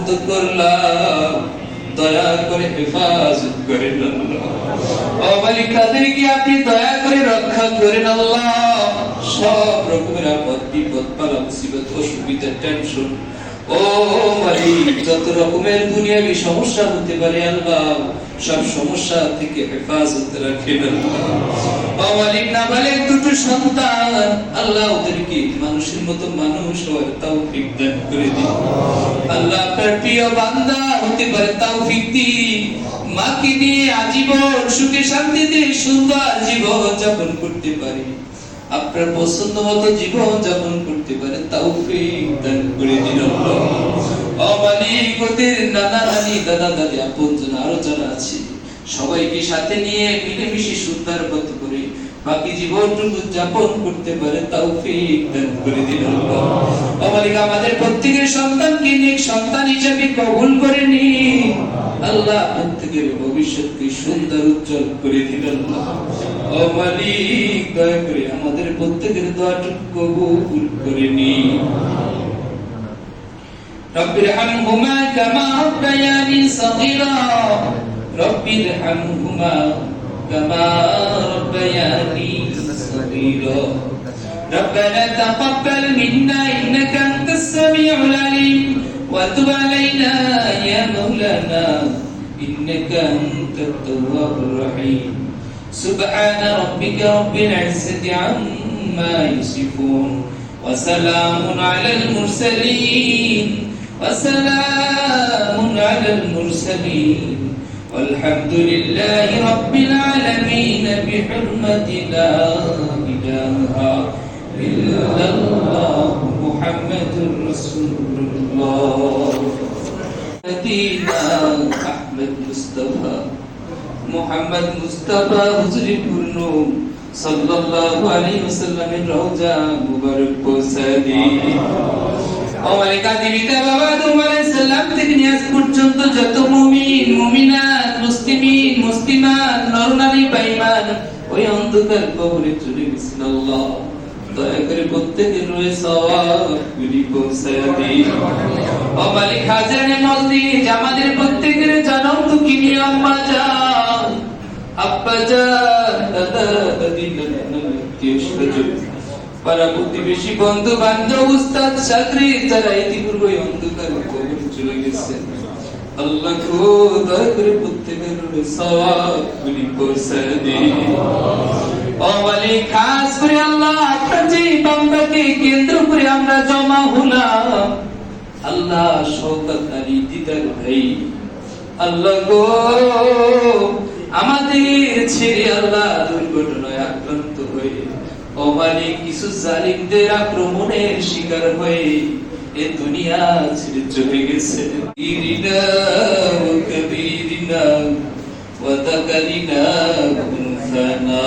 মুক্ত করলাম, দয়া করে হেফাজত করেন আল্লাহ। ও মালিক, তাদেরকে আপনি দয়া করে রক্ষা করেন আল্লাহ। সব রকমের আপদ বিপদ বালা মুসিবত অসুবিধা টেনশন, ও মালিক, যত রকমের দুনিয়াবি সমস্যা হতে পারে আল্লাহ, সব সমস্যা থেকে হেফাজত রাখেন আল্লাহ। ও মালিক, নাবালেগ দুটো সন্তান আল্লাহ, ওদেরকে মানুষের মতো মানুষ হওয়ার তৌফিক দান করে দিন আল্লাহ। আপনার প্রিয় বান্দা হতে পারে তৌফিক দিন। মাকে নিয়ে আজীবন সুখে শান্তিতে সুন্দর জীবন যাপন করতে পারি, আপনার পছন্দ মতো জীবন যাপন করতে পারে তৌফিক দান করে দিন আল্লাহ। ও মালিক, ওদের নানা নানি দাদা দাদি আপনজন আরো যারা আছে সবাইকে সাথে নিয়ে মিলেমিশে সুন্দর মতো করে বাকি জীবনটুকু যাপন করতে পারে তৌফিক দান করে দিন আল্লাহ। ও মালিক, আমাদের প্রত্যেকের সন্তানকে নেক সন্তান হিসেবে কবুল করে নিন আল্লাহ। প্রত্যেকের ভবিষ্যৎকে সুন্দর উজ্জ্বল করে দিন আল্লাহ। ও মালিক, দয়া করে আমাদের প্রত্যেকের দোয়াটুকু কবুল করে নিন। রব্বিরহামহুমা কামা রাব্বায়ানি সগীরা, রব্বিরহামহুমা কামা রাব্বায়ানি সগীরা। ربنا تقبل منا إنك أنت السميع العليم وتب علينا يا مولانا إنك أنت التواب الرحيم سبحان ربك رب العزة عما يصفون وسلام على المرسلين والحمد لله رب العالمين بحرمة لا إله إلا الله محمد رسول الله مدينة أحمد مصطفى محمد مصطفى হুজুরি পূর্ণ সাল্লাল্লাহু আলাইহি ওয়াসাল্লামের রওজা মুবারক পৌঁছাদি। ও মালিক, আদিবিতা বাবা আদম আলাইহিস সালাম থেকে নিয়ে আজ পর্যন্ত যত মুমিন মুমিনাত মুসলিমিন মুসলিমাত নরনারী বেঈমান ওই অন্ধকার কবরে চলে গেছেন আল্লাহ, দয়া করে প্রত্যেকের রয়ে সওয়াবগুলি পৌঁছায় দিন। ও মালিক, হাজারে মসজিদ আমাদের প্রত্যেকের জনম দুঃখিনী আম্মা জান আব্বা জান দাদা দাদি নানা আত্মীয়-স্বজন পাড়া প্রতিবেশী বন্ধু বান্ধব উস্তাদ ছাত্রী যারা ইতিপূর্বে অন্ধকার কবরে চলে গেছেন আল্লাহ গো, দয়া করে প্রত্যেকের রয়ে সওয়াবগুলি পৌঁছায় দিন। ও মালিক, খাস করে আল্লাহ আপনার যে বান্দাকে কেন্দ্র করে আমরা জমা হলাম আল্লাহ, শওকত আলী দিদার ভাই আল্লাহ গো, আমাদের ছেড়ে আল্লাহ দুর্ঘটনায় আক্রান্ত হয়ে ও মালিক কিছু জালিমদের আক্রমণের শিকার হয়ে এ দুনিয়া ছেড়ে চলে গেছে। ইরিনা ওয়া কাবীরিনা ওয়া দাকারিনা কুনফানা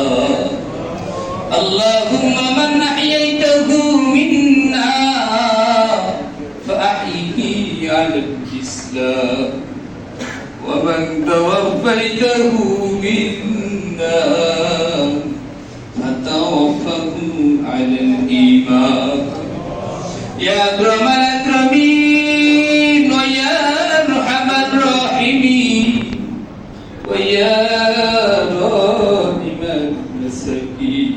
اللهم من أحييته منا فأحيه على الإسلام ومن توفيته منا فتوفه على الإيمان يا أكرم الأكرمين ويا أرحم الراحمين ويا راحم المساكين।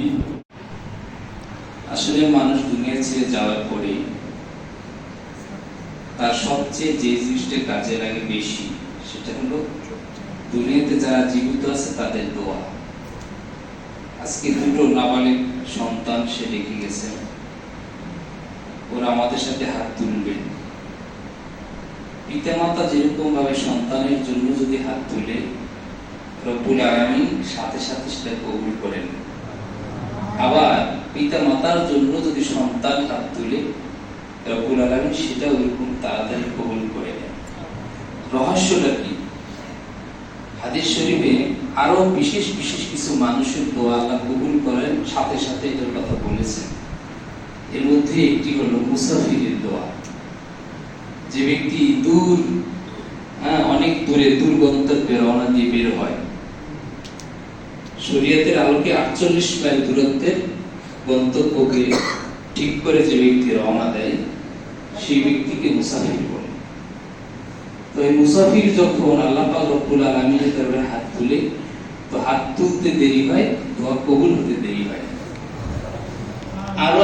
আসলে মানুষ দুনিয়া ছেড়ে যাওয়ার পরে তার সবচেয়ে যে জিনিসটা কাজে লাগে বেশি সেটা হলো দুনিয়াতে যারা জীবিত আছে তাদের দোয়া। আজকে দুটো নাবালিগ সন্তান সে রেখে গেছে, ওরা আমাদের সাথে হাত তুলবে। পিতামাতা যেরকম ভাবে সন্তানের জন্য যদি হাত তুলে, রব্বুল আলামিন সাথে সাথে সেটা কবুল করেন। আবার পিতা মাতার জন্য যদি সন্তান হাত তুলে, রব্বুল আলামিন সেটা ওরকম তাড়াতাড়ি কবুল করে নেন। রহস্যটা কি? হাদিস শরীফে আরো বিশেষ বিশেষ কিছু মানুষের দোয়া আল্লাহ কবুল করেন, সাথে সাথে এটার কথা বলেছেন। এর মধ্যে একটি হলো মুসাফিরের দোয়া। যে ব্যক্তি অনেক দূরে দূর গন্তব্যে রওনা দিয়ে বের হয়, শরীয়তের আলোকে 48 মাইল দূরত্বের গন্তব্যকে ঠিক করে যে ব্যক্তি রওনা দেয় সেই ব্যক্তিকে মুসাফির বলে। তো এই মুসাফির যখন আল্লাহ পাক রব্বুল আলামিনের দরবারে হাত তুলে, তো হাত তুলতে দেরি হয়, দোয়া কবুল হতে দেরি হয়। আরো